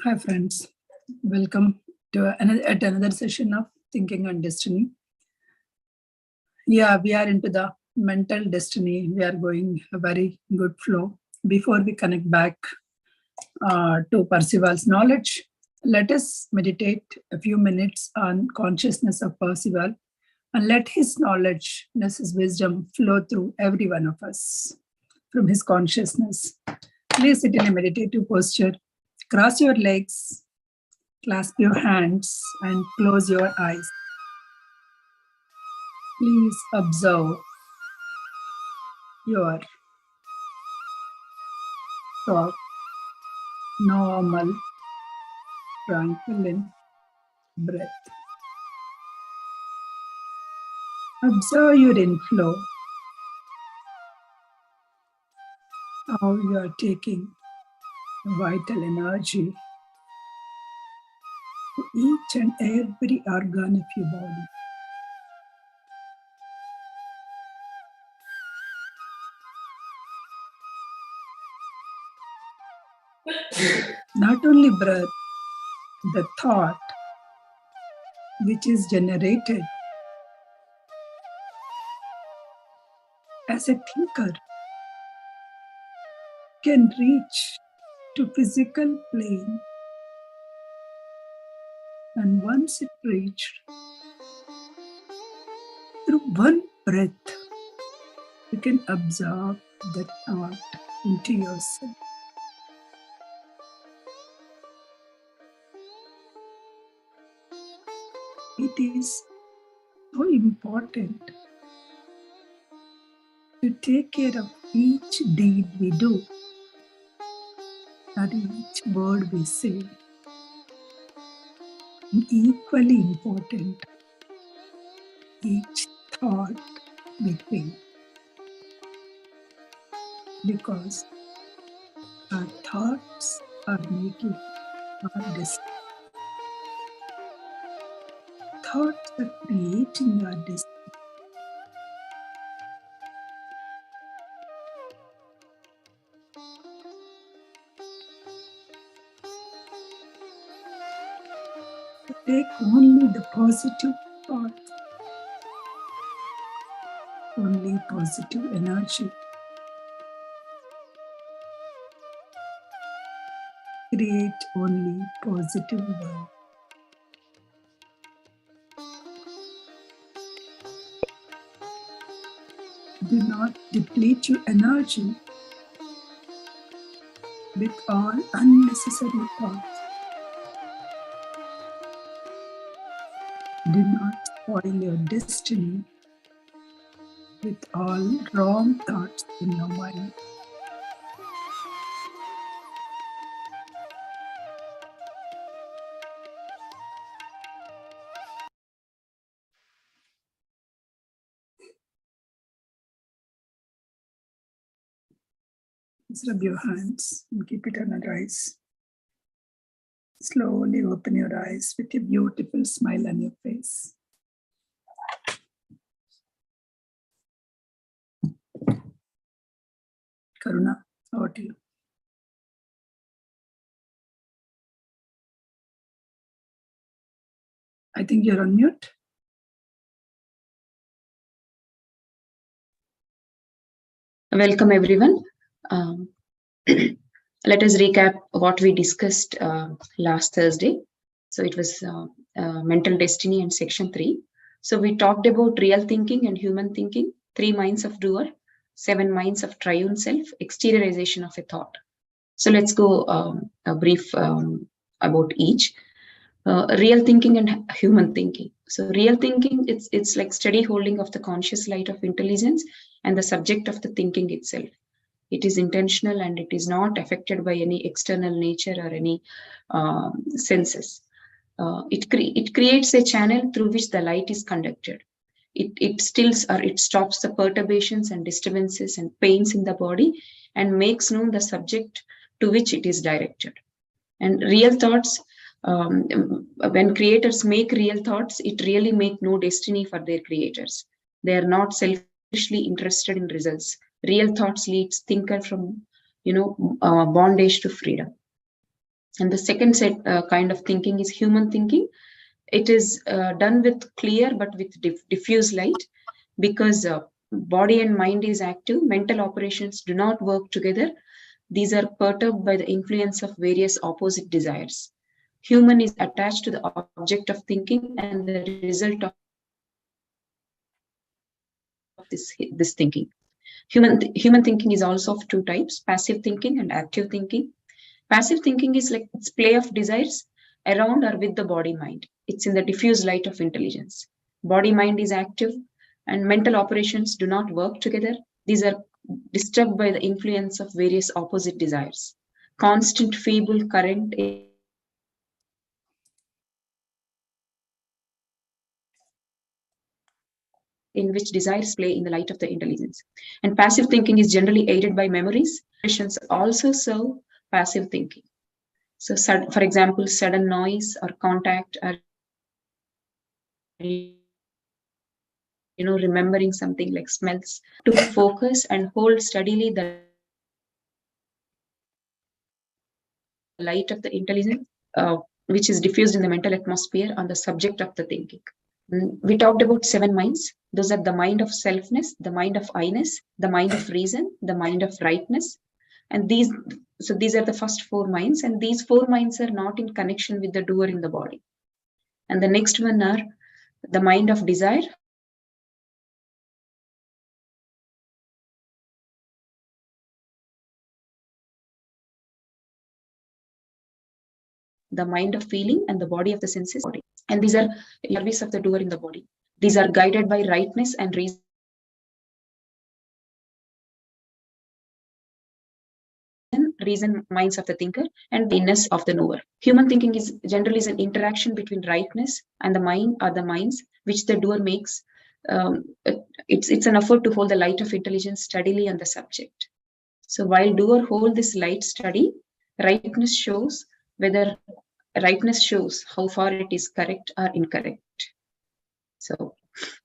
Hi friends, welcome to another session of Thinking on Destiny. Yeah, we are into the mental destiny. We are going a very good flow. Before we connect back to Percival's knowledge, let us meditate a few minutes on consciousness of Percival and let his knowledge, his wisdom flow through every one of us from his consciousness. Please sit in a meditative posture. Cross your legs, clasp your hands and close your eyes. Please observe your soft, normal, tranquil breath. Observe your inflow, how you are taking vital energy to each and every organ of your body. Not only breath, the thought which is generated as a thinker can reach to physical plane, and once it reached, through one breath, you can absorb that thought into yourself. It is so important to take care of each deed we do, or each word we say. And equally important, each thought we think. Because our thoughts are making our destiny. Thoughts are creating our destiny. Take only the positive thoughts, only positive energy. Create only positive world. Do not deplete your energy with all unnecessary thoughts. Do not spoil your destiny with all wrong thoughts in your mind. Just rub your hands and keep it on your eyes. Slowly open your eyes with a beautiful smile on your face. Karuna, over to you. I think you're on mute. Welcome everyone. Let us recap what we discussed last Thursday. So it was mental destiny and section 3. So we talked about real thinking and human thinking, 3 minds of doer, 7 minds of triune self, exteriorization of a thought. So let's go a brief about each. Real thinking and human thinking. So real thinking, it's like steady holding of the conscious light of intelligence and the subject of the thinking itself. It is intentional and it is not affected by any external nature or any senses. It creates a channel through which the light is conducted. It stills or it stops the perturbations and disturbances and pains in the body and makes known the subject to which it is directed. And real thoughts, when creators make real thoughts, it really make no destiny for their creators. They are not selfishly interested in results. Real thoughts leads thinker from, bondage to freedom. And the second kind of thinking is human thinking. It is done with clear but with diffuse light, because body and mind is active. Mental operations do not work together. These are perturbed by the influence of various opposite desires. Human is attached to the object of thinking and the result of this thinking. Human thinking is also of two types: passive thinking and active thinking. Passive thinking is like it's play of desires around or with the body mind. It's in the diffuse light of intelligence. Body mind is active and mental operations do not work together. These are disturbed by the influence of various opposite desires. Constant feeble current in which desires play in the light of the intelligence. And passive thinking is generally aided by memories. Operations also serve passive thinking. So, for example, sudden noise or contact, or remembering something like smells, to focus and hold steadily the light of the intelligence, which is diffused in the mental atmosphere on the subject of the thinking. We talked about 7 minds. Those are the mind of selfness, the mind of I-ness, the mind of reason, the mind of rightness. And these are the first 4 minds, and these 4 minds are not in connection with the doer in the body. And the next one are the mind of desire, the mind of feeling, and the body of the senses. And these are service of the doer in the body. These are guided by rightness and reason, minds of the thinker, and the inness of the knower. Human thinking is generally an interaction between rightness and the mind or the minds which the doer makes. It's an effort to hold the light of intelligence steadily on the subject. So while doer hold this light steady, rightness shows how far it is correct or incorrect. So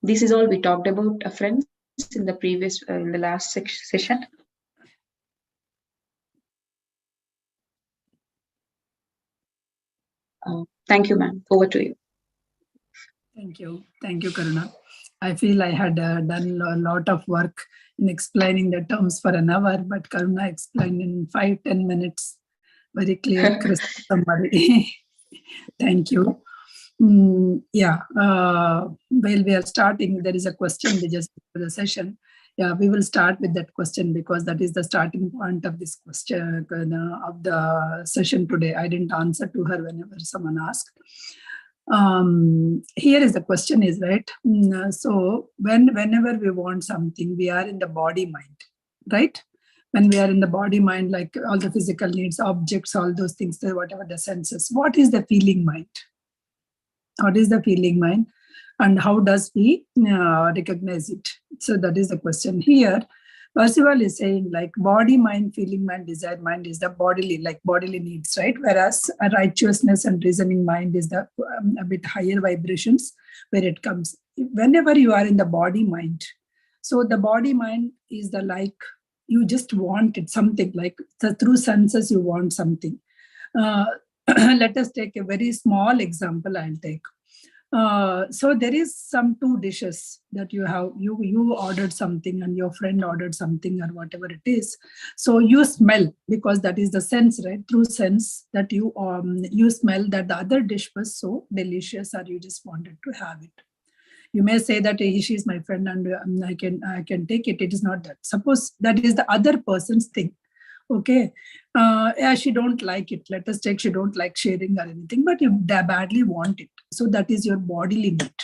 this is all we talked about, friends, in the last session. Thank you, ma'am. Over to you. Thank you, Karuna. I feel I had done a lot of work in explaining the terms for an hour, but Karuna explained in 5-10 minutes, very clear, crisp summary. Thank you. While we are starting, there is a question we just for the session. Yeah, we will start with that question because that is the starting point of this question of the session today. I didn't answer to her whenever someone asked. Here is the question is, right? So whenever we want something, we are in the body mind, right? When we are in the body mind, like all the physical needs, objects, all those things, whatever the senses, what is the feeling mind? What is the feeling mind? And how does we recognize it? So that is the question here. Percival is saying like body mind, feeling mind, desire mind is the bodily needs, right? Whereas a righteousness and reasoning mind is the a bit higher vibrations where it comes. Whenever you are in the body mind, so the body mind is the like, you just want it, something like through senses you want something. Let us take a very small example. I'll take. So there is some 2 dishes that you have, you ordered something and your friend ordered something or whatever it is. So you smell, because that is the sense, right? Through sense that you smell that the other dish was so delicious or you just wanted to have it. You may say that hey, she is my friend and I can take it. It is not that. Suppose that is the other person's thing. Okay, yeah, she don't like it. Let us take, she don't like sharing or anything, but you badly want it. So that is your bodily need.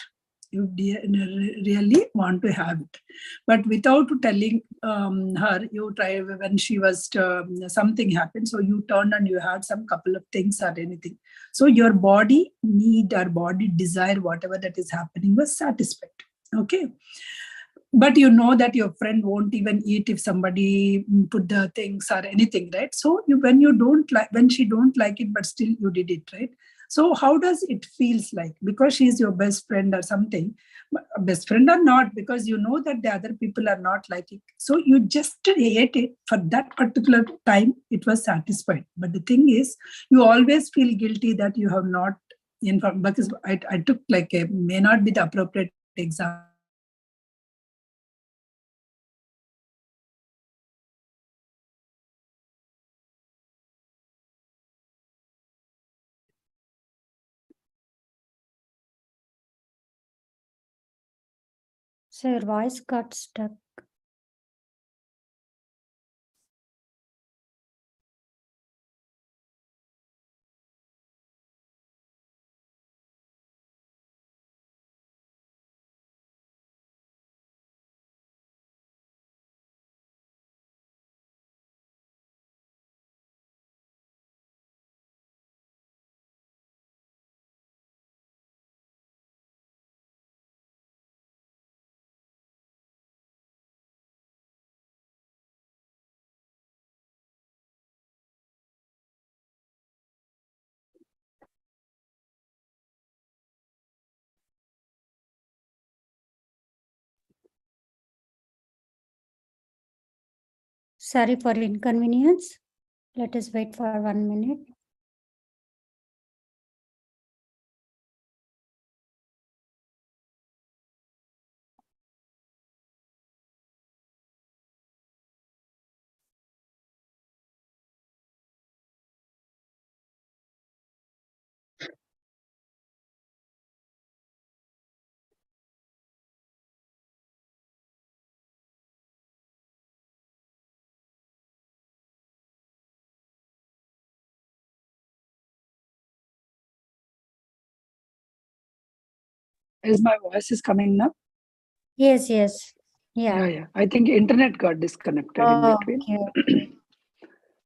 You really want to have it, but without telling her, you try when she was something happened. So you turned and you had some couple of things or anything. So your body need or body desire, whatever that is happening, was satisfied. Okay. But you know that your friend won't even eat if somebody put the things or anything, right? So when she don't like it, but still you did it, right? So how does it feels like? Because she's your best friend or something, best friend or not, because you know that the other people are not like it. So you just ate it for that particular time. It was satisfied. But the thing is, you always feel guilty that you have not informed, because I took like a, may not be the appropriate example. So your voice got stuck. Sorry for inconvenience. Let us wait for 1 minute. Is my voice is coming now? Yes, yes. Yeah. Yeah. I think internet got disconnected in between.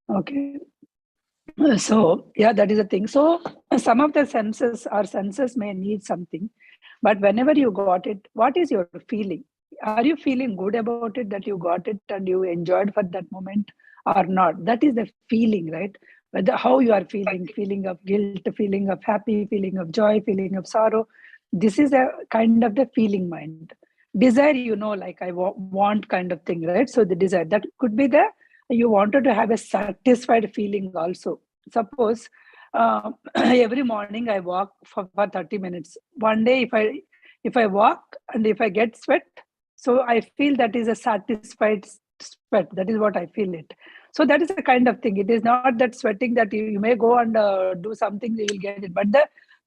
Okay. Okay. So yeah, that is a thing. So some of the senses may need something, but whenever you got it, what is your feeling? Are you feeling good about it, that you got it and you enjoyed for that moment or not? That is the feeling, right? Whether how you are feeling of guilt, feeling of happy, feeling of joy, feeling of sorrow. This is a kind of the feeling mind. Desire, like I want kind of thing, right? So the desire, that could be the, you wanted to have a satisfied feeling also. Suppose every morning I walk for 30 minutes. One day if I walk and if I get sweat, so I feel that is a satisfied sweat. That is what I feel it. So that is a kind of thing. It is not that sweating that you may go and do something, you will get it, but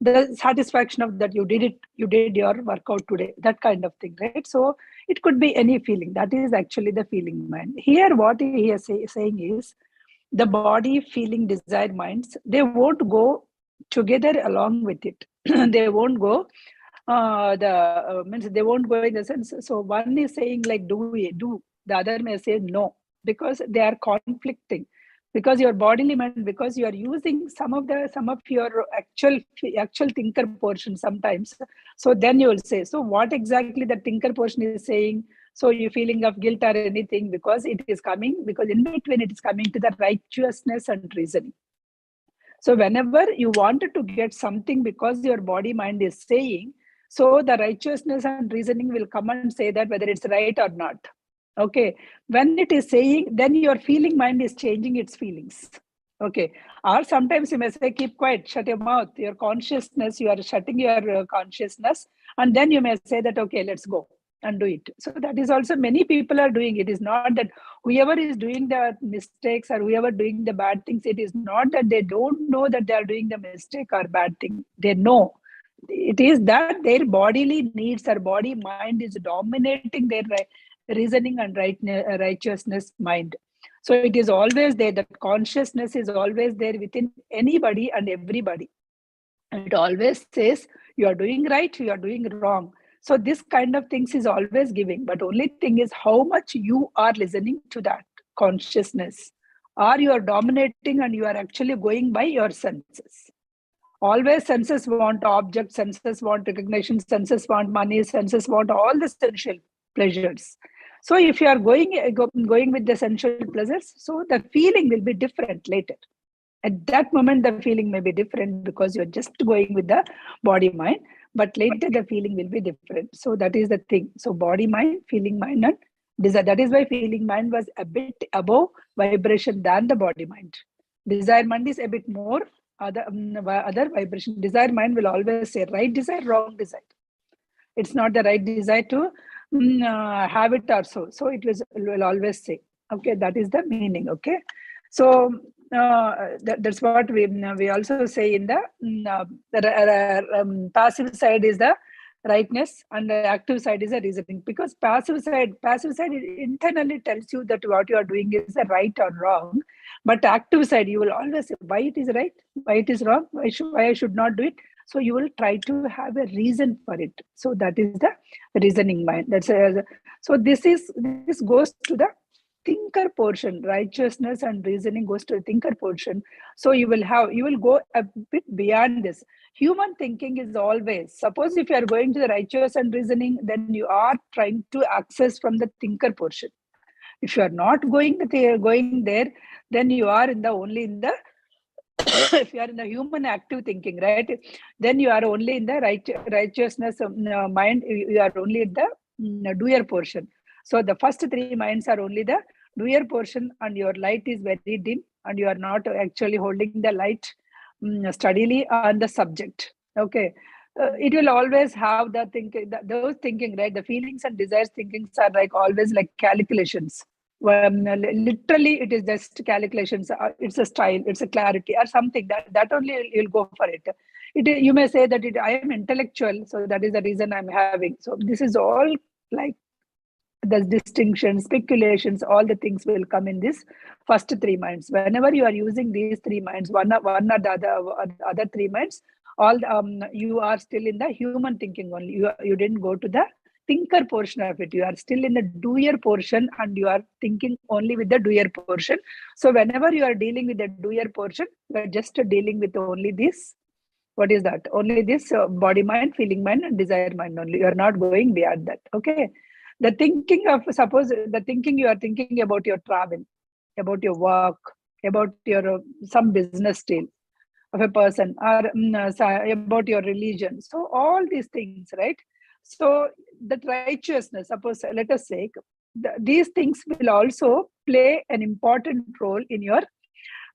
the satisfaction of that you did it, you did your workout today, that kind of thing, right? So it could be any feeling. That is actually the feeling mind. Here what he is saying is, the body, feeling, desire minds, they won't go together along with it. They won't go means they won't go in the sense. So one is saying like do, the other may say no, because they are conflicting, because your bodily mind, because you are using some of your actual thinker portion sometimes. So then you will say, so what exactly the thinker portion is saying? So you feeling of guilt or anything, because it is coming, because in between it is coming to the righteousness and reasoning. So whenever you wanted to get something, because your body mind is saying, so the righteousness and reasoning will come and say that whether it's right or not. Okay. When it is saying, then your feeling mind is changing its feelings. Okay. Or sometimes you may say, keep quiet, shut your mouth, your consciousness, you are shutting your consciousness. And then you may say that, okay, let's go and do it. So that is also many people are doing. It is not that whoever is doing the mistakes or whoever doing the bad things, it is not that they don't know that they are doing the mistake or bad thing. They know. It is that their bodily needs or body mind is dominating their reasoning and righteousness mind. So it is always there. That consciousness is always there within anybody and everybody. It always says you are doing right, you are doing wrong. So this kind of things is always giving, but only thing is how much you are listening to that consciousness, or you are dominating and you are actually going by your senses. Always senses want objects, senses want recognition, senses want money, senses want all the sensual pleasures. So if you are going with the sensual pleasures, so the feeling will be different later. At that moment, the feeling may be different because you're just going with the body mind, but later the feeling will be different. So that is the thing. So body mind, feeling mind, and desire. That is why feeling mind was a bit above vibration than the body mind. Desire mind is a bit more other vibration. Desire mind will always say right desire, wrong desire. It's not the right desire to have it or so. So it will always say, okay, that is the meaning. Okay. So that's what we also say in the passive side is the rightness and the active side is the reasoning, because passive side internally tells you that what you are doing is right or wrong, but active side you will always say why it is right, why it is wrong, why I should not do it. So you will try to have a reason for it. So that is the reasoning mind. So this goes to the thinker portion. Righteousness and reasoning goes to the thinker portion. So you will go a bit beyond this. Human thinking is always, suppose if you are going to the righteous and reasoning, then you are trying to access from the thinker portion. If you are not going there, then you are only in the if you are in the human active thinking, right, then you are only in the righteousness mind. You are only in the doer portion. So the first three minds are only the doer portion, and your light is very dim, and you are not actually holding the light steadily on the subject. Okay. It will always have the thinking, those thinking, right? The feelings and desires thinkings are like always like calculations. Literally, it is just calculations. It's a style, it's a clarity, or something that only you'll go for it. You may say that I am intellectual, so that is the reason I'm having. So this is all like the distinctions, speculations, all the things will come in this first three minds. Whenever you are using these three minds, one or the other three minds, you are still in the human thinking only. You didn't go to the thinker portion of it. You are still in the doer portion, and you are thinking only with the doer portion. So whenever you are dealing with the doer portion, you are just dealing with only this. What is that? Only this body mind, feeling mind, and desire mind only. You are not going beyond that. Okay. The thinking of, suppose the thinking you are thinking about your travel, about your work, about your some business deal of a person, or about your religion. So all these things, right? So that righteousness, suppose, let us say, these things will also play an important role in your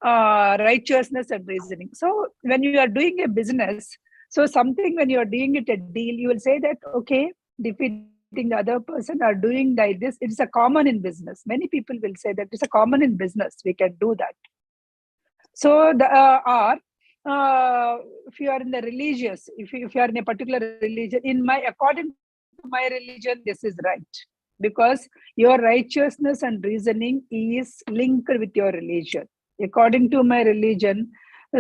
righteousness and reasoning. So when you are doing a business, so something when you are doing it a deal, you will say that, okay, defeating the other person or doing like this, it's a common in business. Many people will say that it's a common in business, we can do that. So the if you are in the religious, if you are in a particular religion, according to my religion, this is right, because your righteousness and reasoning is linked with your religion. According to my religion,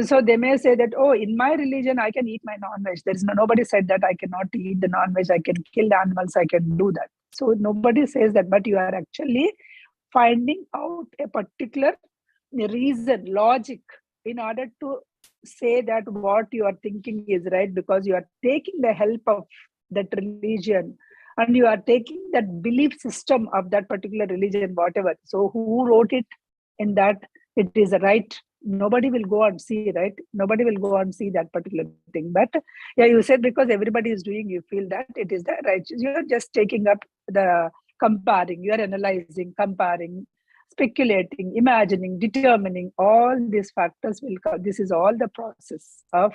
so they may say that, oh, in my religion, I can eat my non-veg. Nobody said that I cannot eat the non-veg. I can kill the animals. I can do that. So nobody says that, but you are actually finding out a particular reason, logic, in order to say that what you are thinking is right, because you are taking the help of that religion, and you are taking that belief system of that particular religion, whatever. So who wrote it in that it is right? Nobody will go and see, right? Nobody will go and see that particular thing. But yeah, you said because everybody is doing, you feel that it is the right. You're just taking up the comparing, you're analyzing, comparing, speculating, imagining, determining. All these factors will come. This is all the process of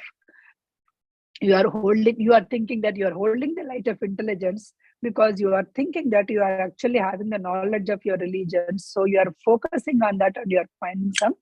you are thinking that you are holding the light of intelligence, because you are thinking that you are actually having the knowledge of your religion. So you are focusing on that, and you are finding some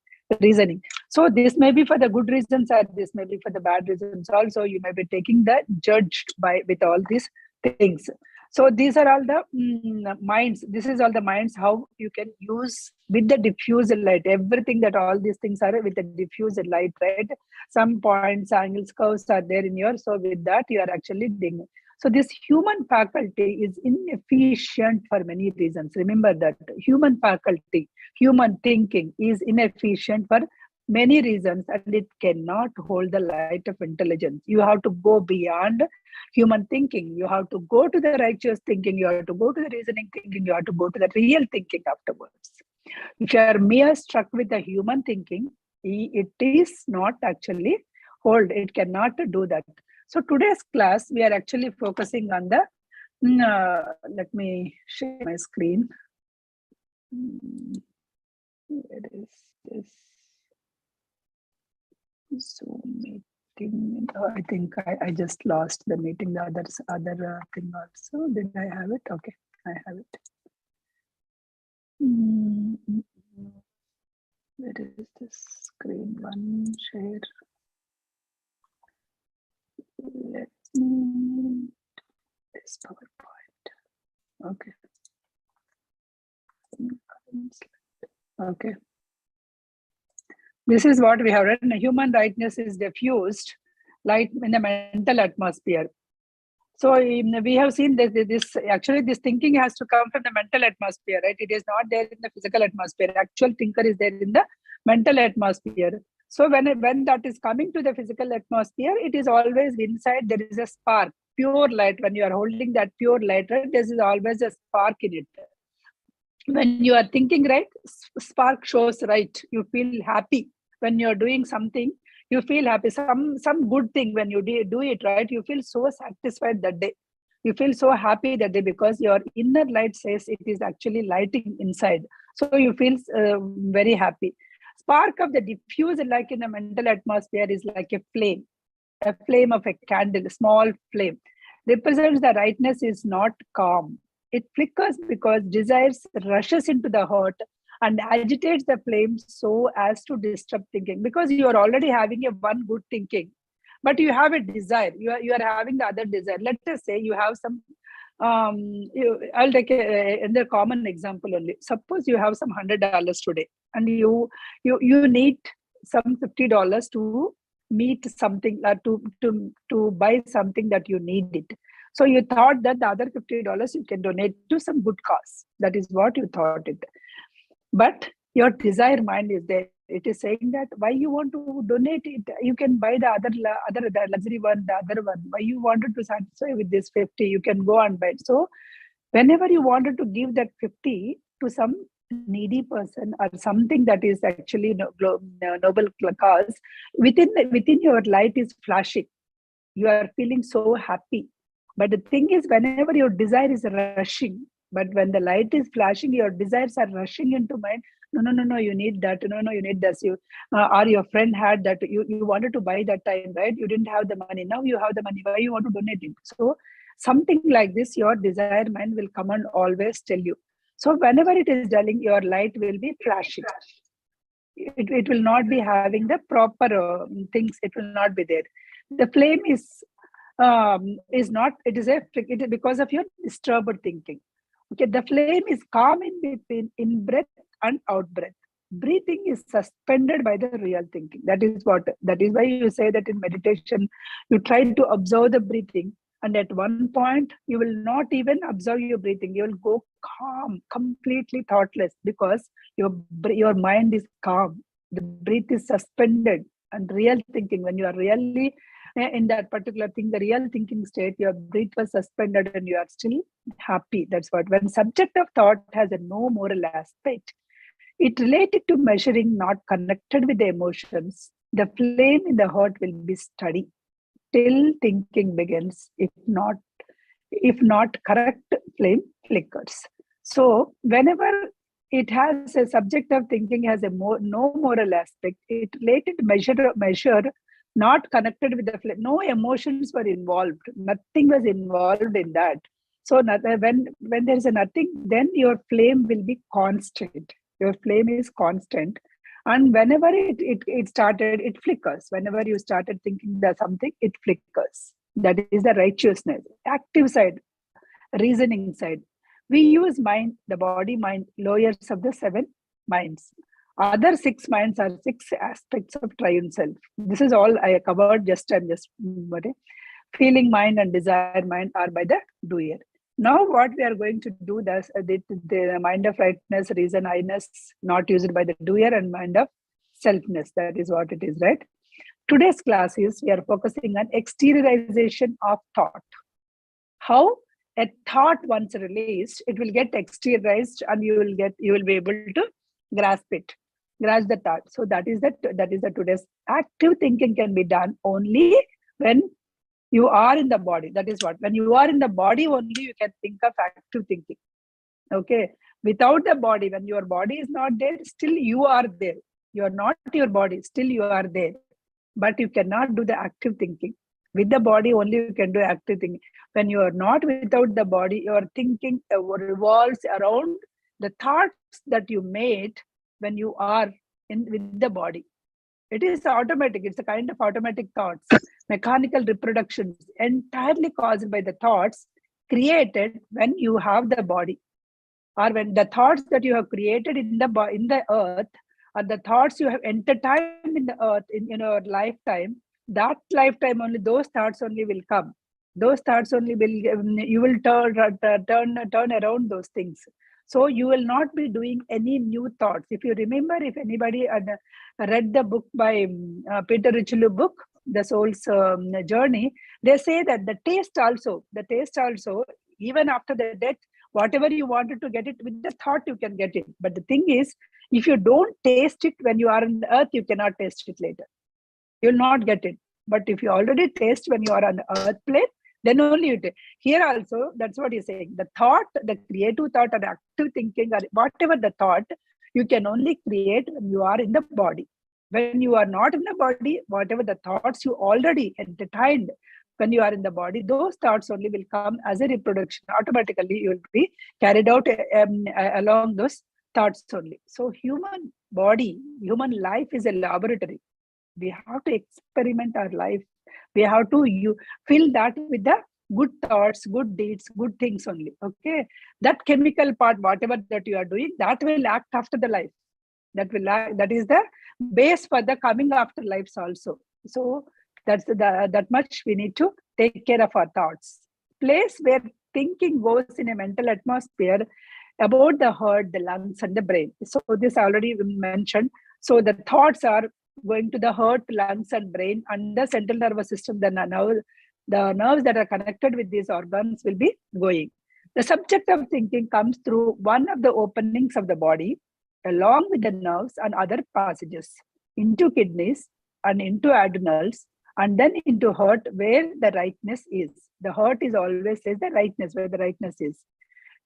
reasoning. So this may be for the good reasons, or this may be for the bad reasons also. You may be taking the judged with all these things. So these are all the minds. This is all the minds, how you can use with the diffuser light. Everything that all these things are with the diffuser light, right? Some points, angles, curves are there in your. So with that, you are actually doing. So this human faculty is inefficient for many reasons. Remember that human faculty, human thinking is inefficient for many reasons, and it cannot hold the light of intelligence. You have to go beyond human thinking. You have to go to the righteous thinking. You have to go to the reasoning thinking. You have to go to the real thinking afterwards. If you are mere struck with the human thinking, It is not actually hold. It cannot do that. So today's class, we are actually focusing on the, let me share my screen. Where is this Zoom meeting? Oh, I think I just lost the meeting, the other thing also. Did I have it? Okay, I have it. Where is this screen one? Share. Let me this PowerPoint. Okay. Okay. This is what we have written. Human rightness is diffused light in the mental atmosphere. So we have seen that this thinking has to come from the mental atmosphere, right? It is not there in the physical atmosphere. Actual thinker is there in the mental atmosphere. So when that is coming to the physical atmosphere, it is always inside. There is a spark, pure light. When you are holding that pure light, right, there is always a spark in it. When you are thinking right, spark shows right. You feel happy when you are doing something. You feel happy. Some good thing when you do it right, you feel so satisfied that day. You feel so happy that day because your inner light says it is actually lighting inside. So you feel very happy. Spark of the diffuse, like in the mental atmosphere, is like a flame of a candle, a small flame. Represents the rightness is not calm. It flickers because desires rushes into the heart and agitates the flame so as to disrupt thinking. Because you are already having a one good thinking, but you have a desire. You are having the other desire. Let us say you have some. I'll take a common example only. Suppose you have some $100 today, and you need some $50 to meet something, to buy something that you need it. So you thought that the other $50 you can donate to some good cause. That is what you thought it. But your desire mind is there. It is saying that why you want to donate it? You can buy the the luxury one, the other one. Why you wanted to satisfy with this 50? You can go and buy it. So whenever you wanted to give that 50 to some needy person or something that is actually noble cause, within your light is flashing. You are feeling so happy. But the thing is, whenever your desire is rushing, but when the light is flashing, your desires are rushing into mind. No, you need that. No, you need this. Or your friend had that. You wanted to buy that time, right? You didn't have the money. Now you have the money. Why you want to donate it? So something like this, your desire mind will come and always tell you. So whenever it is telling, your light will be flashing. It will not be having the proper things. It will not be there. The flame is not. It is because of your disturbed thinking. Okay, the flame is calm in between in breath and out breath. Breathing is suspended by the real thinking. That is why you say that in meditation, you try to observe the breathing, and at one point you will not even observe your breathing. You will go calm, completely thoughtless, because your mind is calm. The breath is suspended, and real thinking, when you are really in that particular thing, the real thinking state, your breath was suspended and you are still happy. That's what. When subject of thought has a no moral aspect, it related to measuring, not connected with the emotions, the flame in the heart will be steady till thinking begins. If not correct, flame flickers. So whenever it has a subject of thinking has a no moral aspect, it related measure not connected with the flame. No emotions were involved. Nothing was involved in that. So when there is a nothing, then your flame will be constant. Your flame is constant. And whenever it started, it flickers. Whenever you started thinking that something, it flickers. That is the righteousness, active side, reasoning side. We use mind, the body mind, layers of the 7 minds. Other 6 minds are 6 aspects of triune self. This is all I covered. Feeling mind and desire mind are by the doer. Now what we are going to do, the mind of rightness, reason, I-ness, not used by the doer, and mind of selfness. That is what it is, right? Today's class is, we are focusing on exteriorization of thought. How a thought once released, it will get exteriorized and you will be able to grasp it. grasp the thought. So that is the today's active thinking can be done only when you are in the body. That is what, when you are in the body only you can think of active thinking. Okay, without the body, when your body is not there, still you are there. You are not your body, still you are there, but you cannot do the active thinking. With the body only you can do active thinking. When you are not without the body, your thinking revolves around the thoughts that you made when you are in with the body. It is automatic. It's a kind of automatic thoughts, mechanical reproductions, entirely caused by the thoughts created when you have the body, or when the thoughts that you have created in the earth, or the thoughts you have entertained in the earth in your lifetime. That lifetime only, those thoughts only will come. Those thoughts only will, you will turn around those things. So you will not be doing any new thoughts. If you remember, if anybody read the book by Peter Richelieu book, The Soul's Journey, they say that the taste also, even after the death, whatever you wanted to get it with the thought, you can get it. But the thing is, if you don't taste it when you are on the earth, you cannot taste it later. You'll not get it. But if you already taste when you are on the earth plane, then only you take. Here also, that's what he's saying. The thought, the creative thought or active thinking or whatever the thought, you can only create when you are in the body. When you are not in the body, whatever the thoughts you already entertained when you are in the body, those thoughts only will come as a reproduction. Automatically, you will be carried out along those thoughts only. So human body, human life is a laboratory. We have to experiment our life. We have to fill that with the good thoughts, good deeds, good things only. Okay, that chemical part, whatever that you are doing, that will act after the life. That is the base for the coming after lives also. So that's that much we need to take care of our thoughts. Place where thinking goes in a mental atmosphere about the heart, the lungs, and the brain. So this already mentioned. So the thoughts are going to the heart, lungs, and brain, and the central nervous system. The nerves that are connected with these organs will be going. The subject of thinking comes through one of the openings of the body, along with the nerves and other passages, into kidneys and into adrenals, and then into heart, where the rightness is. The heart is always says the rightness, where the rightness is.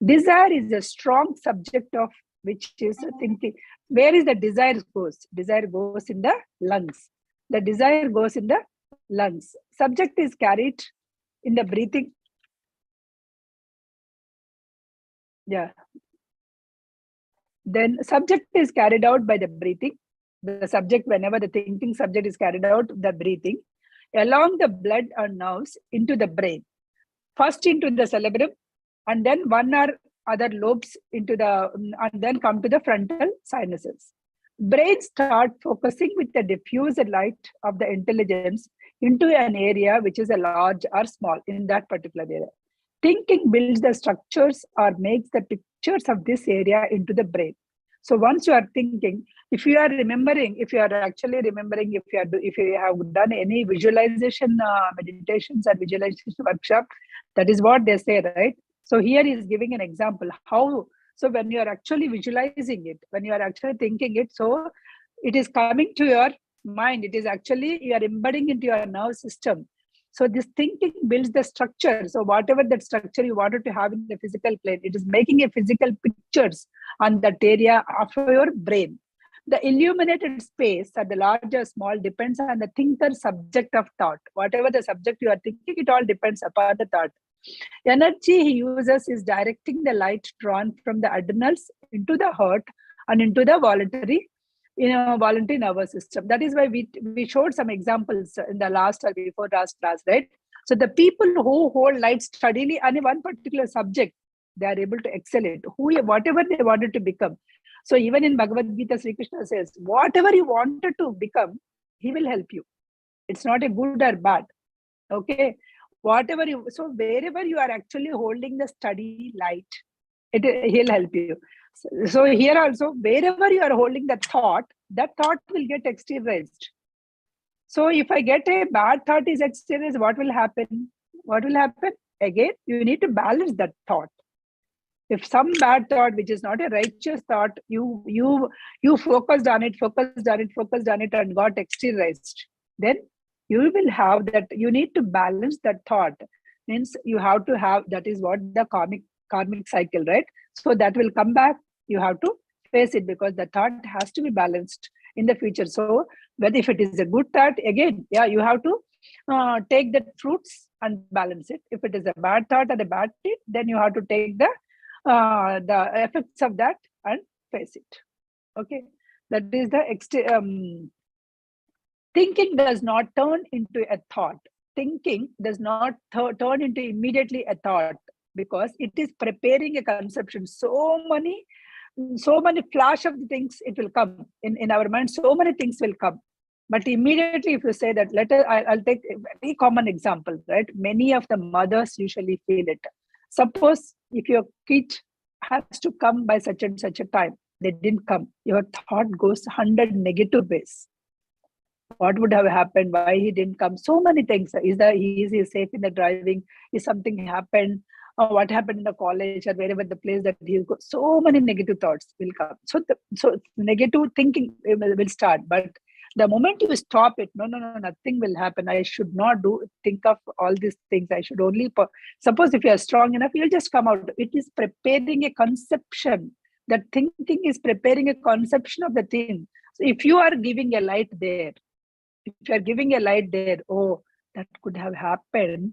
Desire is a strong subject of which is thinking. Where is the desire goes? Desire goes in the lungs. The desire goes in the lungs. Subject is carried in the breathing. Yeah. Then subject is carried out by the breathing. The subject, whenever the thinking subject is carried out, the breathing, along the blood and nerves into the brain. First into the cerebrum, and then one or other lobes into the, and then come to the frontal sinuses. Brain start focusing with the diffused light of the intelligence into an area which is a large or small in that particular area. Thinking builds the structures or makes the pictures of this area into the brain. So once you are thinking, if you are remembering, if you are actually remembering, if you have done any visualization meditations or visualization workshop, that is what they say, right? So here he is giving an example how. So when you are actually visualizing it, when you are actually thinking it, so it is coming to your mind. It is actually you are embedding into your nerve system. So this thinking builds the structure. So whatever that structure you wanted to have in the physical plane, it is making a physical pictures on that area of your brain. The illuminated space at the large or small depends on the thinker's subject of thought. Whatever the subject you are thinking, it all depends upon the thought. Energy he uses is directing the light drawn from the adrenals into the heart and into the voluntary nervous system. That is why we showed some examples in the last or before last class, right? So the people who hold light steadily on one particular subject, they are able to excel it. Whatever they wanted to become. So even in Bhagavad Gita, Sri Krishna says, whatever you wanted to become, he will help you. It's not a good or bad. Okay. So wherever you are actually holding the steady light, he'll help you. So here also, wherever you are holding that thought will get exteriorized. So if I get a bad thought is exteriorized, what will happen? Again, you need to balance that thought. If some bad thought, which is not a righteous thought, you focused on it, and got exteriorized, then you will have that. You need to balance that thought. Means you have to have, that is what the karmic cycle, right? So that will come back. You have to face it, because the thought has to be balanced in the future. So whether if it is a good thought, again, yeah, you have to take the fruits and balance it. If it is a bad thought or a bad deed, then you have to take the effects of that and face it. Okay, that is the thinking does not turn into a thought. Thinking does not turn into immediately a thought, because it is preparing a conception. So many flash of things, it will come in our mind. So many things will come, but immediately if you say that, I'll take a very common example, right? Many of the mothers usually feel it. Suppose if your kid has to come by such and such a time, they didn't come, your thought goes 100 negative ways. What would have happened? Why he didn't come? So many things. Is he safe in the driving? Is something happened? Or what happened in the college or wherever the place that he goes? So many negative thoughts will come. So negative thinking will start. But the moment you stop it, no, nothing will happen. I should not think of all these things. I should only, suppose if you are strong enough, you'll just come out. It is preparing a conception. That thinking is preparing a conception of the thing. So if you are giving a light there, oh, that could have happened.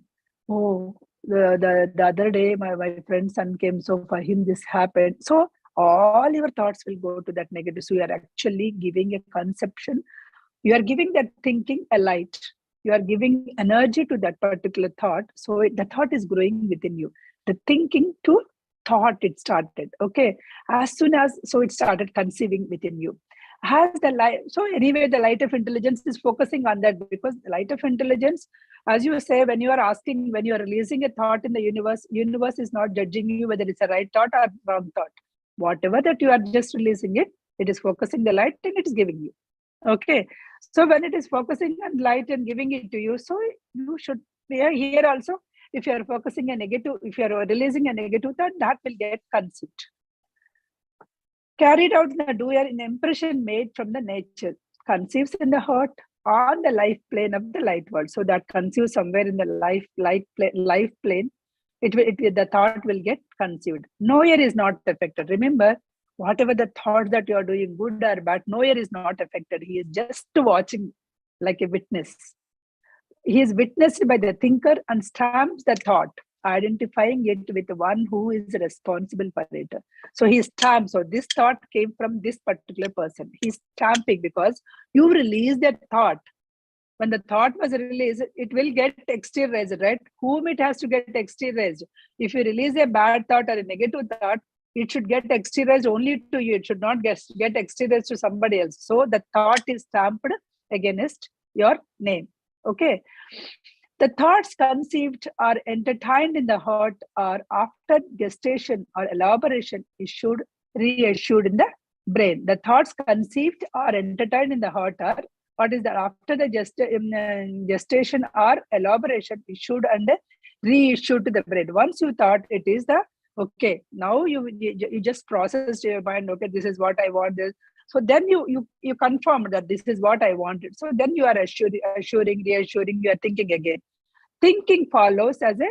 Oh, the other day, my friend's son came, so for him this happened. So all your thoughts will go to that negative. So you are actually giving a conception. You are giving that thinking a light. You are giving energy to that particular thought. So the thought is growing within you. The thinking to thought, it started. Okay. As soon as, so it started conceiving within you. Has the light, so anyway, the light of intelligence is focusing on that, because the light of intelligence, as you say, when you are releasing a thought in the universe is not judging you whether it's a right thought or wrong thought. Whatever that you are just releasing it is focusing the light and it is giving you. Okay, so when it is focusing on light and giving it to you, so you should here also, if you are focusing a negative, if you are releasing a negative thought, that will get conceived. Carried out in the doer in impression made from the nature, conceives in the heart on the life plane of the light world. So that conceives somewhere in the life plane, the thought will get conceived. Knower is not affected. Remember, whatever the thought that you are doing, good or bad, knower is not affected. He is just watching like a witness. He is witnessed by the thinker and stamps the thought, identifying it with one who is responsible for it. So he stamps. So this thought came from this particular person. He's stamping, because you release that thought. When the thought was released, it will get exteriorized, right? Whom it has to get exteriorized. If you release a bad thought or a negative thought, it should get exteriorized only to you. It should not get exteriorized to somebody else. So the thought is stamped against your name. Okay. The thoughts conceived or entertained in the heart are after gestation or elaboration reissued in the brain. The thoughts conceived or entertained in the heart are, what is that? After the gestation or elaboration, issued and reissued to the brain. Once you thought, it is the, okay, now you just processed your mind, okay, this is what I want. This. So then you confirm that this is what I wanted. So then you are reassuring, you are thinking again. Thinking follows as a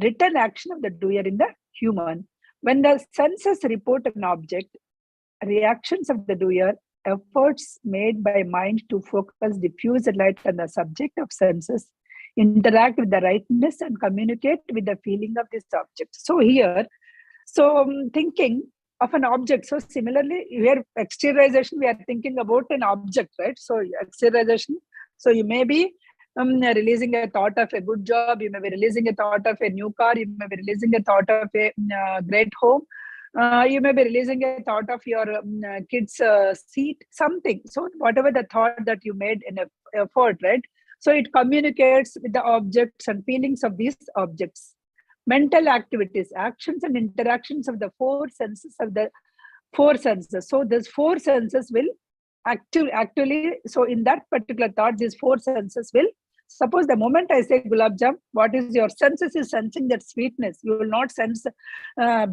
written action of the doer in the human. When the senses report an object, reactions of the doer, efforts made by mind to focus diffuse light on the subject of senses, interact with the rightness and communicate with the feeling of this object. So here, thinking of an object. So similarly, here exteriorization, we are thinking about an object, right? So exteriorization. So you may be releasing a thought of a good job. You may be releasing a thought of a new car. You may be releasing a thought of a great home. You may be releasing a thought of your kid's seat, something. So whatever the thought that you made in effort, right? So it communicates with the objects and feelings of these objects. Mental activities, actions and interactions of the four senses. So these four senses will actually, so in that particular thought, these four senses will Suppose the moment I say gulab jam, what is your senses is sensing that sweetness. You will not sense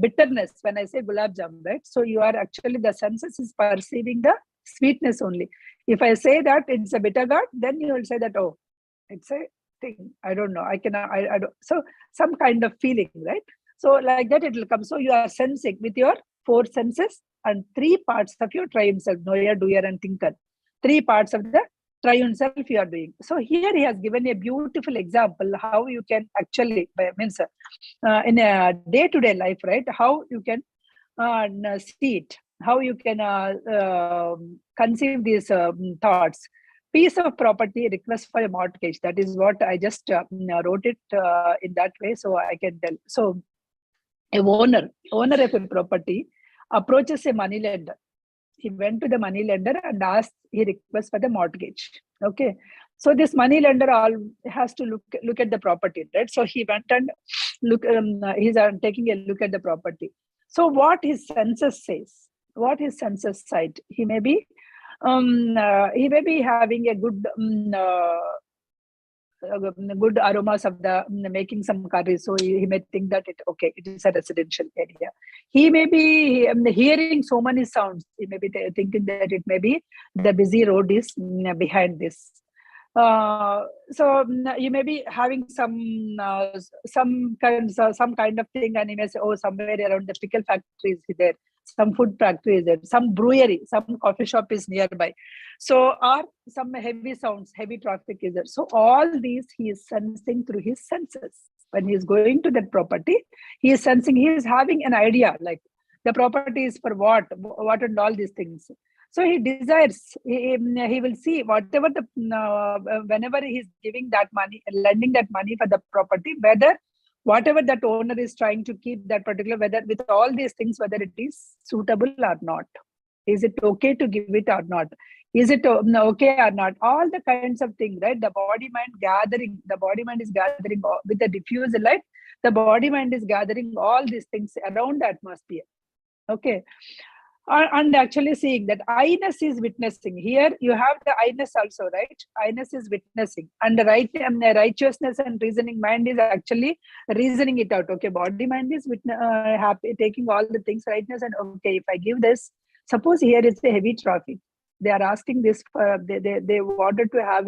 bitterness when I say gulab jam, right? So you are actually, the senses is perceiving the sweetness only. If I say that it's a bitter gourd, then you will say that, oh, it's a thing. I don't know. I don't. So some kind of feeling, right? So like that it will come. So you are sensing with your 4 senses and 3 parts of your triune self, knower, doer, and thinker. 3 parts of the triune self you are doing. So here he has given a beautiful example how you can actually, means in a day-to-day life, right? How you can see it, how you can conceive these thoughts. Piece of property, request for a mortgage. That is what I just wrote it in that way, so I can tell. So a owner of a property approaches a money lender. He went to the money lender and asked, he requests for the mortgage. Okay. So this money lender has to look at the property, right? So he went and he's taking a look at the property. So what his senses says, what his senses cite, he may be having a good aromas of the making some curry, so he may think that it is a residential area. He may be hearing so many sounds. He may be thinking that it may be the busy road is behind this. So you may be having some kind of thing, and you may say, oh, somewhere around the pickle factory is there, some food factory is there, some brewery, some coffee shop is nearby. So, or some heavy sounds, heavy traffic is there. So all these he is sensing through his senses. When he is going to that property, he is sensing, he is having an idea, like the property is for what and all these things. So he desires, he will see whatever whenever he is giving that money, lending that money for the property, whatever that owner is trying to keep that particular, whether with all these things, whether it is suitable or not. Is it okay to give it or not? Is it okay or not? All the kinds of things, right? The body mind is gathering with the diffused light. The body mind is gathering all these things around the atmosphere. Okay. And actually seeing that I-ness is witnessing. Here you have the I-ness also, right? I-ness is witnessing. And the righteousness and reasoning mind is actually reasoning it out. Okay, body mind is happy, taking all the things, rightness, and okay, if I give this, suppose here is a heavy traffic. They are asking this, they wanted to have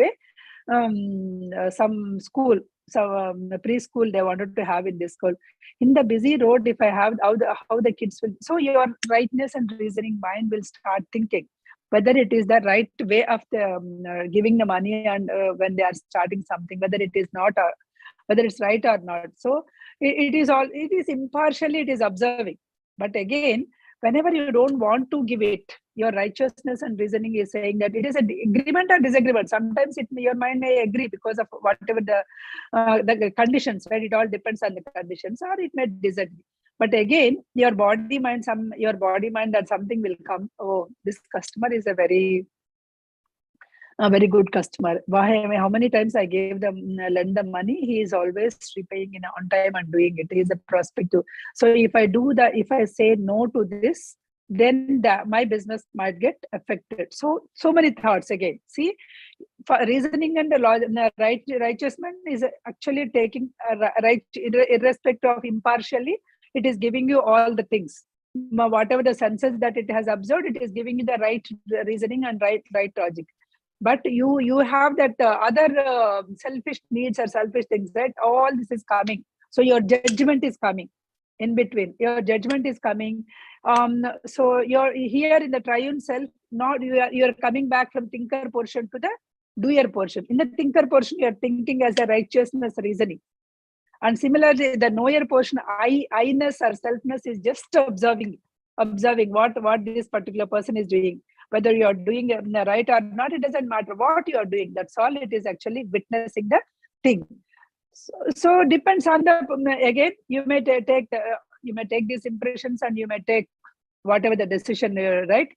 some school, preschool they wanted to have in this school. In the busy road, if I have how the kids will, so your rightness and reasoning mind will start thinking whether it is the right way of the giving the money, and when they are starting something, whether it is not, whether it's right or not. So it is impartially, it is observing. But again, whenever you don't want to give it, your righteousness and reasoning is saying that it is an agreement or disagreement. Sometimes your mind may agree because of whatever the conditions, right? It all depends on the conditions, or it may disagree. But again, your body mind that something will come. Oh, this customer is a very good customer. How many times I gave them, lend them money, he is always repaying on time and doing it. He is a prospective. So if I say no to this, then my business might get affected. So many thoughts again. See, for reasoning and the righteousness is actually taking right, irrespective of impartially, it is giving you all the things. Whatever the senses that it has observed, it is giving you the right reasoning and right logic. But you have that other selfish needs or selfish things, right? All this is coming. So your judgment is coming in between. Your judgment is coming. So you're here in the triune self. Not you are coming back from thinker portion to the doer portion. In the thinker portion, you are thinking as a righteousness reasoning. And similarly, the knower portion, I-ness or selfness is just observing what this particular person is doing. Whether you are doing right or not, it doesn't matter what you are doing. That's all. It is actually witnessing the thing. So depends on again, you may take these impressions and you may take whatever the decision, right?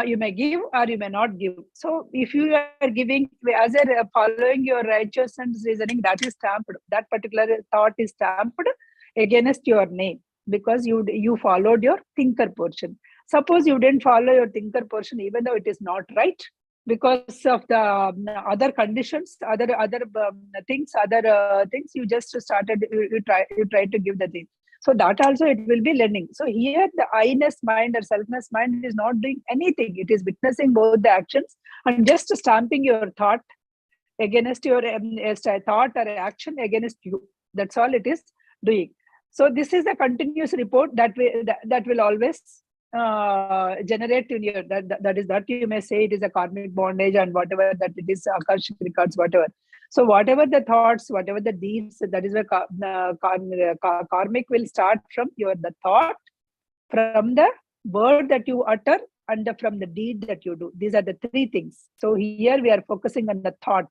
You may give or you may not give. So if you are giving as a following your righteousness reasoning, that is stamped. That particular thought is stamped against your name because you followed your thinker portion. Suppose you didn't follow your thinker portion, even though it is not right, because of the other conditions, other things, you just started, you try to give the thing. So that also it will be learning. So here the I-ness mind or selfness mind is not doing anything. It is witnessing both the actions and just stamping your thought against your thought or action against you. That's all it is doing. So this is a continuous report that will always generate in your, that is that you may say it is a karmic bondage and whatever that it is, akashic records, whatever. So whatever the thoughts, whatever the deeds, that is where karmic will start from the thought, from the word that you utter, and from the deed that you do. These are the three things. So here we are focusing on the thought.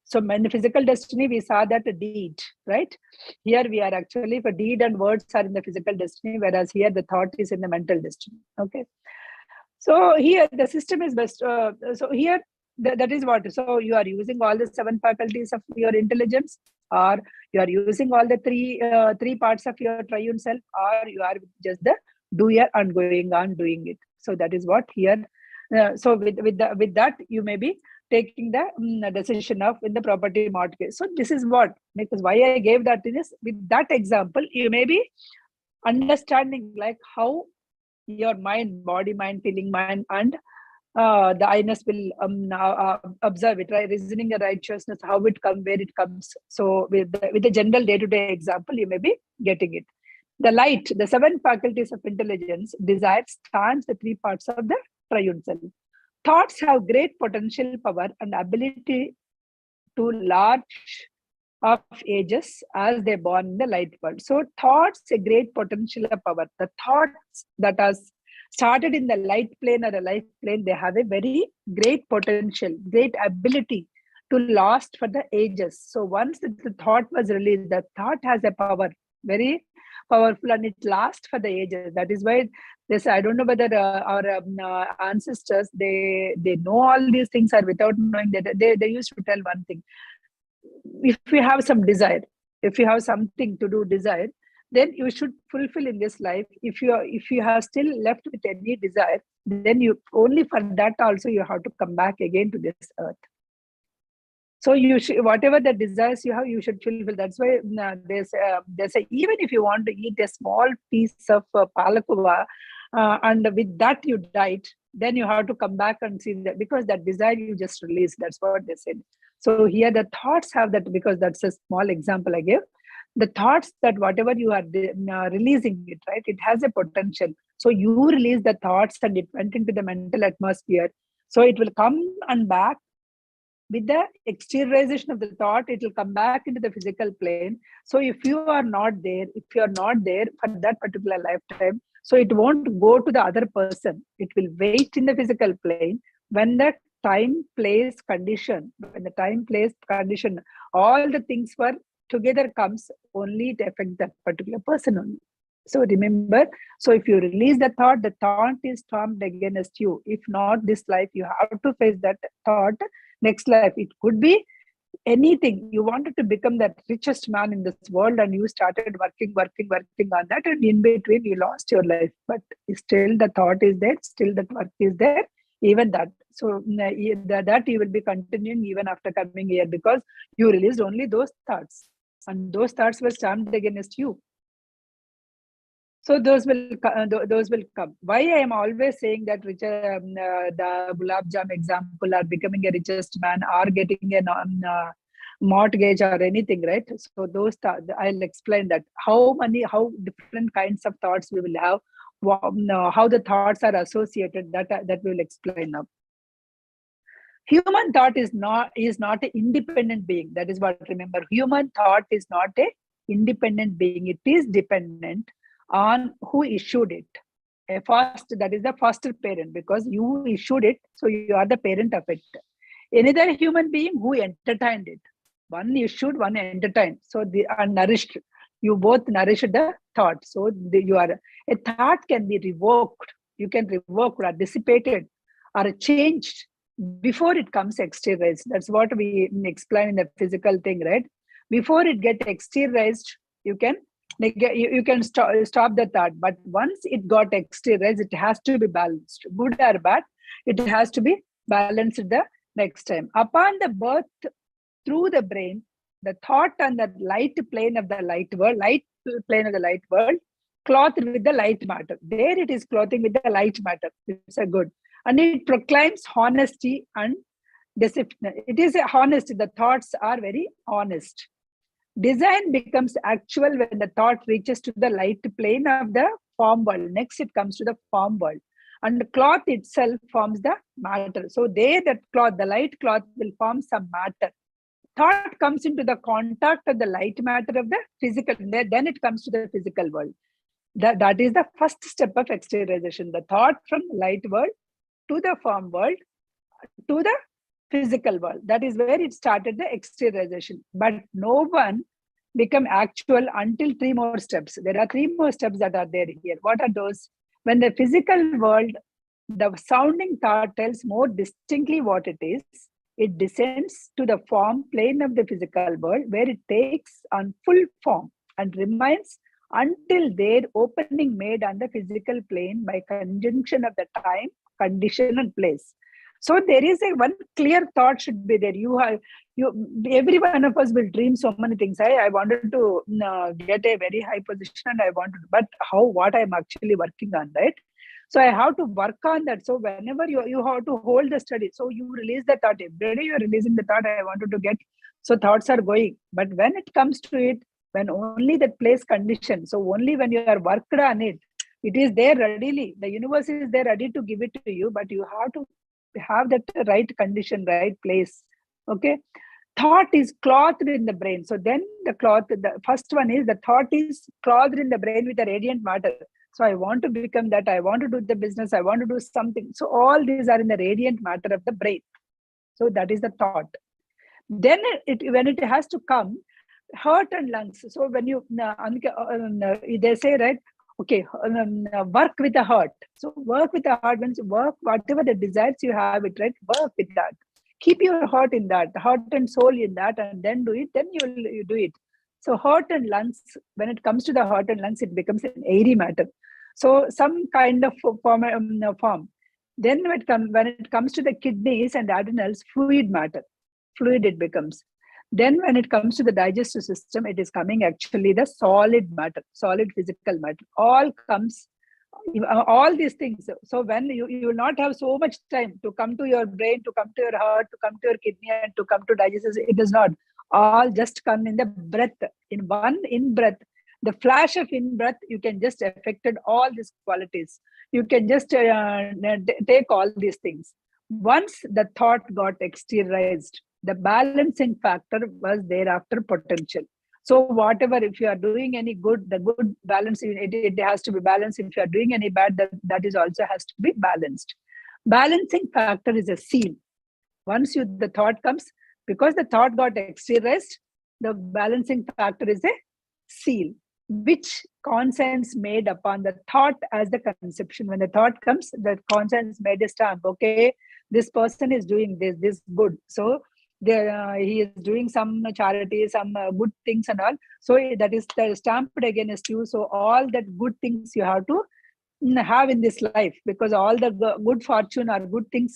So in the physical destiny, we saw that a deed, right? Here we are actually, for deed and words are in the physical destiny, whereas here the thought is in the mental destiny. Okay. So here the system is best. So here that is what. So you are using all the 7 faculties of your intelligence, or you are using all the three parts of your triune self, or you are just the doer and going on doing it. So that is what here. So with that you may be taking the decision of in the property mortgage. So this is what, because why I gave that is, with that example you may be understanding like how your mind, body, mind, feeling, mind, and the I-ness will observe it, right? Reasoning the righteousness, how it comes, where it comes. So with the general day-to-day example, you may be getting it. The light, the 7 faculties of intelligence, desire, stands the 3 parts of the triune self. Thoughts have great potential power and ability to large of ages as they born in the light world. So thoughts a great potential of power. The thoughts that are started in the light plane or the life plane, they have a very great potential, great ability to last for the ages. So once the thought was released, the thought has a power, very powerful, and it lasts for the ages. That is why this, I don't know whether our ancestors, they know all these things, or without knowing that they used to tell one thing. If you have some desire, if you have something to do desire, then you should fulfill in this life. If you have still left with any desire, then you only for that also you have to come back again to this earth. So you should, whatever the desires you have, you should fulfill. That's why they say even if you want to eat a small piece of palakova, and with that you died, then you have to come back and see that, because that desire you just released. That's what they said. So here the thoughts have that, because that's a small example I gave. The thoughts, that whatever you are releasing it, right, it has a potential. So you release the thoughts and it went into the mental atmosphere. So it will come and back with the exteriorization of the thought, it will come back into the physical plane. So if you are not there for that particular lifetime, so it won't go to the other person. It will wait in the physical plane. When the time, place, condition, all the things were together comes, only to affect that particular person only. So remember, so if you release the thought is stormed against you. If not this life, you have to face that thought next life. It could be anything. You wanted to become the richest man in this world, and you started working on that, and in between you lost your life. But still the thought is there, still that work is there, even that. So that you will be continuing even after coming here, because you released only those thoughts, and those thoughts were stamped against you. So those will come. Why I am always saying that the Gulab Jam example, or becoming a richest man, or getting a mortgage or anything, right? So those thoughts, I'll explain that how different kinds of thoughts we will have, how the thoughts are associated. That we will explain now. Human thought is not an independent being. That is what, remember, human thought is not a independent being. It is dependent on who issued it. That is the foster parent, because you issued it, so you are the parent of it. Another human being who entertained it. One issued, one entertained. So they are nourished. You both nourished the thought. So a thought can be revoked. You can revoke or dissipated or changed before it comes exteriorized. That's what we explain in the physical thing, right? Before it gets exteriorized, you can stop the thought. But once it got exteriorized, it has to be balanced. Good or bad, it has to be balanced the next time. Upon the birth through the brain, the thought on the light plane of the light world, clothed with the light matter. There it is clothing with the light matter. It's a good. And it proclaims honesty and discipline. It is honest. The thoughts are very honest. Design becomes actual when the thought reaches to the light plane of the form world. Next, it comes to the form world. And the cloth itself forms the matter. So there, that cloth, the light cloth will form some matter. Thought comes into the contact of the light matter of the physical. Then it comes to the physical world. That is the first step of exteriorization. The thought from light world to the form world to the physical world. That is where it started, the exteriorization. But no one become actual until 3 more steps. There are 3 more steps that are there here. What are those? When the physical world, the sounding thought tells more distinctly what it is, it descends to the form plane of the physical world, where it takes on full form and remains until their opening made on the physical plane by conjunction of the time, condition, and place. So there is a one clear thought should be there. Every one of us will dream so many things. I wanted to get a very high position, and I wanted, but what I'm actually working on, right? So I have to work on that. So whenever you have to hold the study, so you release the thought. Every day you're releasing the thought I wanted to get. So thoughts are going. But when it comes to it, when only that place condition, so only when you are worked on it, it is there readily. The universe is there ready to give it to you, but you have to have that right condition, right place. Okay. Thought is clothed in the brain. So then the first one is the thought is clothed in the brain with a radiant matter. So I want to become that. I want to do the business. I want to do something. So all these are in the radiant matter of the brain. So that is the thought. Then when it has to come, heart and lungs. So when you, they say, right, okay, work with the heart. So work with the heart means work whatever the desires you have it, right? Work with that. Keep your heart in that, heart and soul in that, and then do it. Then you do it. So heart and lungs, when it comes to the heart and lungs, it becomes an airy matter. So some kind of form. Then when it comes to the kidneys and adrenals, fluid matter. Fluid it becomes. Then when it comes to the digestive system, it is coming actually the solid matter, solid physical matter. All comes, all these things. So when you will not have so much time to come to your brain, to come to your heart, to come to your kidney, and to come to digestive, it is not. All just come in the breath. In one in-breath, the flash of in-breath, you can just affected all these qualities. You can just take all these things. Once the thought got exteriorized, the balancing factor was thereafter potential. So whatever, if you are doing any good, the good balance, it has to be balanced. If you are doing any bad, that is also has to be balanced. Balancing factor is a seal. Once the thought comes, because the thought got exteriorized, the balancing factor is a seal, which conscience made upon the thought as the conception. When the thought comes, the conscience made a stamp. Okay, this person is doing this good. So he is doing some charity, some good things and all. So that is stamped against you. So all that good things you have to have in this life, because all the good fortune or good things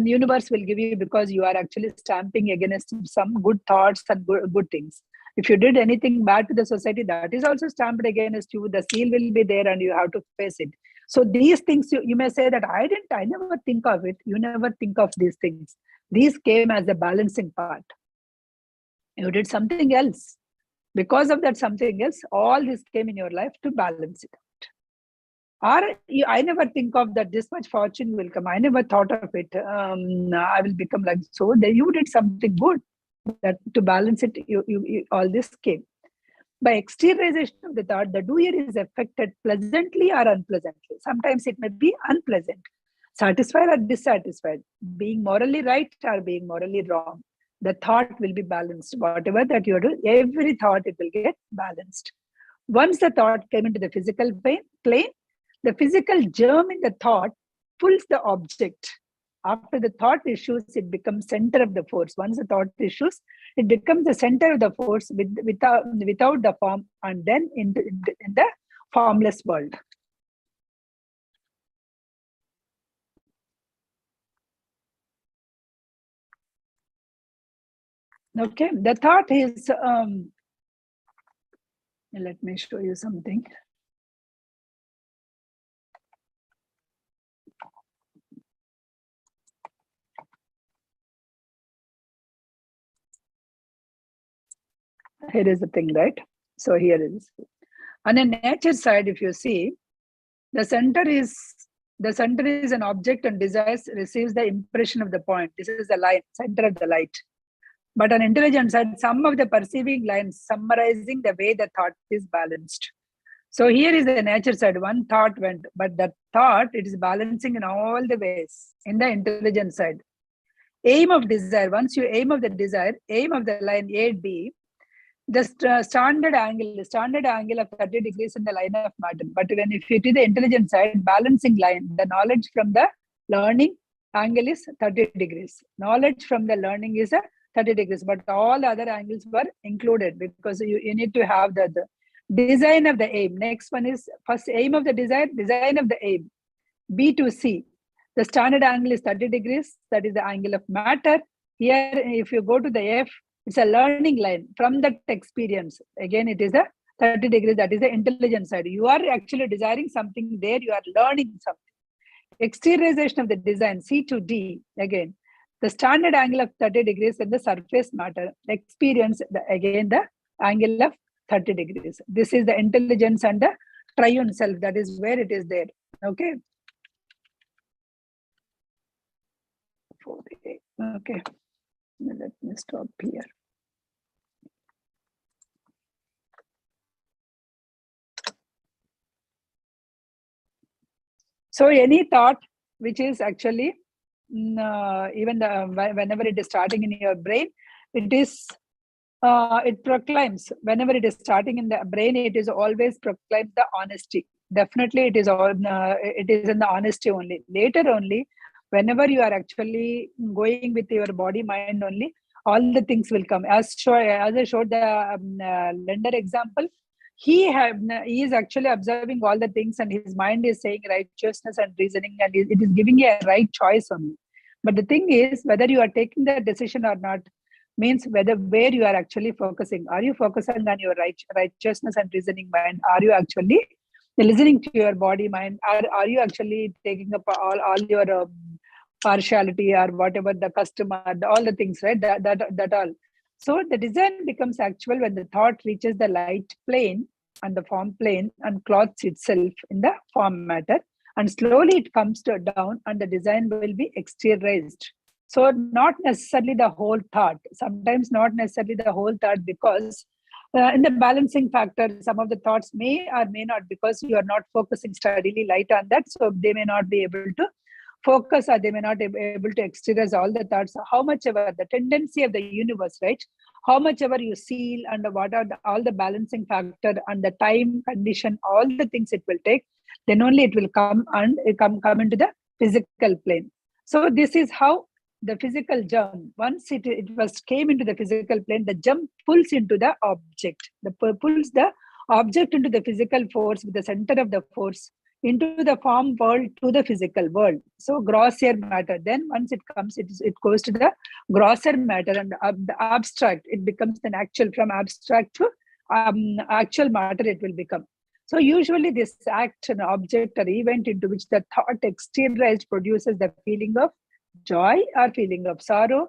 universe will give you, because you are actually stamping against some good thoughts and good things. If you did anything bad to the society, that is also stamped against you. The seal will be there and you have to face it. So these things, you may say that I never think of it. You never think of these things. These came as a balancing part. You did something else. Because of that something else, all this came in your life to balance it out. Or I never think of that this much fortune will come. I never thought of it. I will become like so. Then you did something good that to balance it. You all this came. By exteriorization of the thought, the doer is affected pleasantly or unpleasantly. Sometimes it may be unpleasant, satisfied or dissatisfied, being morally right or being morally wrong. The thought will be balanced. Whatever that you do, every thought, it will get balanced. Once the thought came into the physical plane, the physical germ in the thought pulls the object. After the thought issues, it becomes center of the force. Once the thought issues, it becomes the center of the force without the form, and then in the formless world. Okay, the thought is, let me show you something. Here is the thing, right? So here it is. On a nature side, if you see, the center is an object and desires receives the impression of the point. This is the line, center of the light. But on intelligence side, some of the perceiving lines summarizing the way the thought is balanced. So here is the nature side. One thought went, but the thought, it is balancing in all the ways in the intelligence side. Aim of desire, once you aim of the desire, aim of the line A, B, the standard angle of 30 degrees in the line of matter. But when if you do the intelligence side, balancing line, the knowledge from the learning angle is 30 degrees. Knowledge from the learning is a 30 degrees, but all other angles were included because you need to have the design of the aim. Next one is first aim of the desire, design of the aim. B to C. The standard angle is 30 degrees. That is the angle of matter. Here, if you go to the F, it's a learning line from that experience. Again, it is a 30 degrees. That is the intelligence side. You are actually desiring something there. You are learning something. Exteriorization of the design, C to D. Again, the standard angle of 30 degrees and the surface matter. Experience, again, the angle of 30 degrees. This is the intelligence and the triune self. That is where it is there. Okay. Okay. Let me stop here. So any thought which is actually even whenever it is starting in your brain, it is it proclaims. Whenever it is starting in the brain, it is always proclaims the honesty. Definitely, it is all it is in the honesty only. Later only, whenever you are actually going with your body mind only, all the things will come. As I showed the lender example, he is actually observing all the things, and his mind is saying righteousness and reasoning, and it is giving a right choice only. But the thing is, whether you are taking the decision or not, means where you are actually focusing. Are you focusing on your righteousness and reasoning mind? Are you actually listening to your body mind? Are you actually taking up all your partiality or whatever, the customer, all the things, right? That all. So the design becomes actual when the thought reaches the light plane and the form plane and clothes itself in the form matter, and slowly it comes down and the design will be exteriorized. So not necessarily the whole thought, sometimes not necessarily the whole thought, because in the balancing factor, some of the thoughts may or may not, because you are not focusing steadily light on that, so they may not be able to focus, or they may not be able to exteriorize all the thoughts. How much ever the tendency of the universe, right? How much ever you seal and what are all the balancing factor and the time condition, all the things it will take, then only it will come and come into the physical plane. So this is how the physical jump, once it came into the physical plane, the jump pulls into the object, pulls the object into the physical force with the center of the force into the form world to the physical world. So grosser matter, then once it comes, it goes to the grosser matter, and the abstract, it becomes an actual. From abstract to actual matter it will become. So usually this act, an object or event into which the thought exteriorized produces the feeling of joy or feeling of sorrow,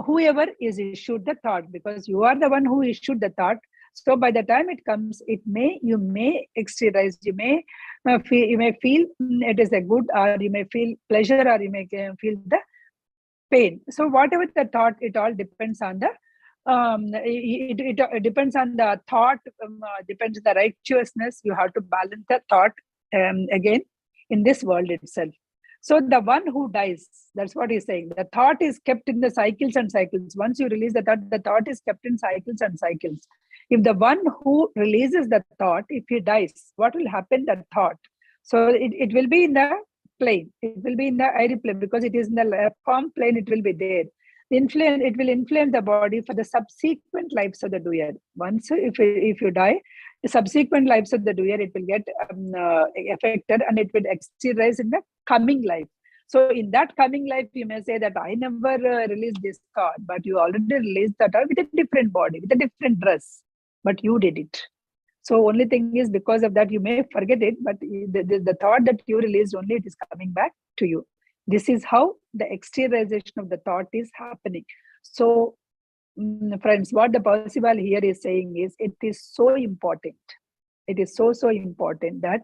whoever is issued the thought, because you are the one who issued the thought. So by the time it comes, you may exteriorize, you may feel it is a good, or you may feel pleasure, or you may feel the pain. So whatever the thought, it all depends on the it depends on the thought, depends on the righteousness. You have to balance the thought again in this world itself. So the one who dies, that's what he's saying. The thought is kept in the cycles and cycles. Once you release the thought is kept in cycles and cycles. If the one who releases the thought, if he dies, what will happen? The thought. So it will be in the plane. It will be in the air plane, because it is in the form plane. It will be there. It will influence the body for the subsequent lives of the doer. Once if you die, the subsequent lives of the doer, it will get affected, and it will exteriorize in the coming life. So in that coming life, you may say that I never released this thought, but you already released that thought with a different body, with a different dress, but you did it. So only thing is, because of that, you may forget it, but the thought that you released, only it is coming back to you. This is how the exteriorization of the thought is happening. So friends, what the Percival here is saying is, it is so important. It is so important that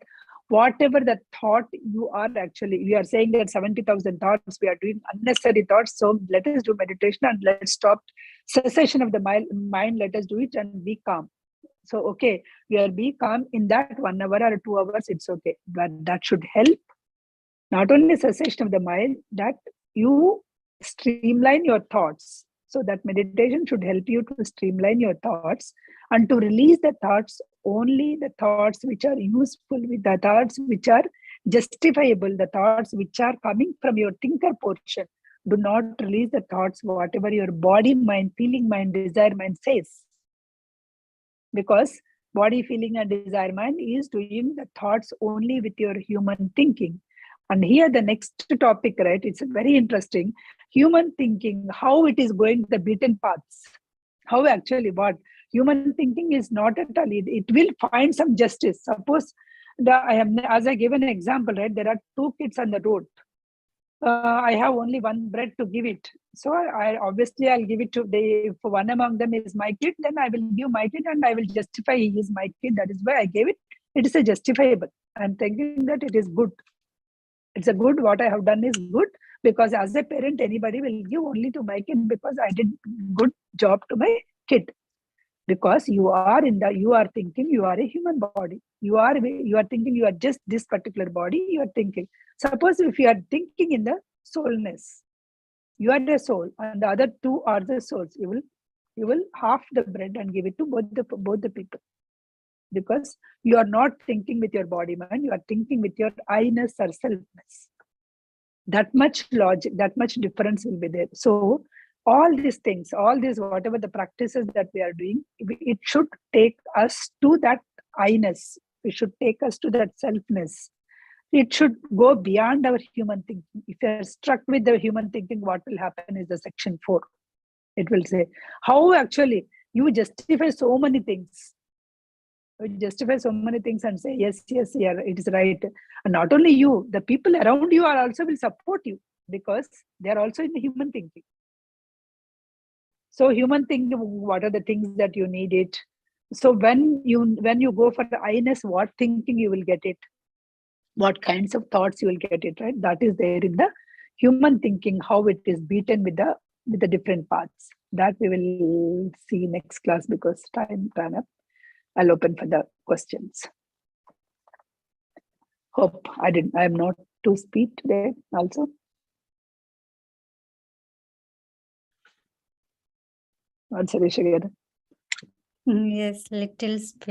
whatever the thought you are actually, we are saying that 70,000 thoughts, we are doing unnecessary thoughts. So let us do meditation and let's stop cessation of the mind. Let us do it and be calm. So, okay, we are be calm in that 1 hour or 2 hours, it's okay. But that should help not only cessation of the mind, that you streamline your thoughts. So that meditation should help you to streamline your thoughts and to release the thoughts, only the thoughts which are useful, with the thoughts which are justifiable, the thoughts which are coming from your thinker portion. Do not release the thoughts, whatever your body, mind, feeling mind, desire mind says. Because body, feeling and desire mind is doing the thoughts only with your human thinking. And here the next topic, right, it's very interesting. Human thinking, how it is going the beaten paths. How actually what? Human thinking is not at all, it will find some justice. Suppose, as I gave an example, right, there are 2 kids on the road. I have only 1 bread to give it. So I'll give it to if one among them is my kid, then I will give my kid and I will justify he is my kid. That is why I gave it. It is a justifiable. I'm thinking that it is good. It's a good, what I have done is good, because as a parent, anybody will give only to my kid because I did good job to my kid. Because you are thinking you are a human body. You are thinking you are just this particular body, you are thinking. Suppose if you are thinking in the soulness, you are the soul and the other 2 are the souls. You will half the bread and give it to both the people. Because you are not thinking with your body mind, you are thinking with your I-ness or selfness. That much logic, that much difference will be there. So all these things, whatever the practices that we are doing, it should take us to that I-ness. It should take us to that selfness. It should go beyond our human thinking. If you are struck with the human thinking, what will happen is the section 4. It will say how actually you justify so many things. You justify so many things and say, yes, yeah, it is right. And not only you, the people around you are also will support you, because they are also in the human thinking. So human thinking, what are the things that you need it? So when you go for the I-ness, what thinking you will get it? What kinds of thoughts you will get it, right? That is there in the human thinking, how it is beaten with the different parts. That we will see next class, because time ran up. I'll open for the questions. Hope I am not too speed today also. What's the issue? Yes, little speed.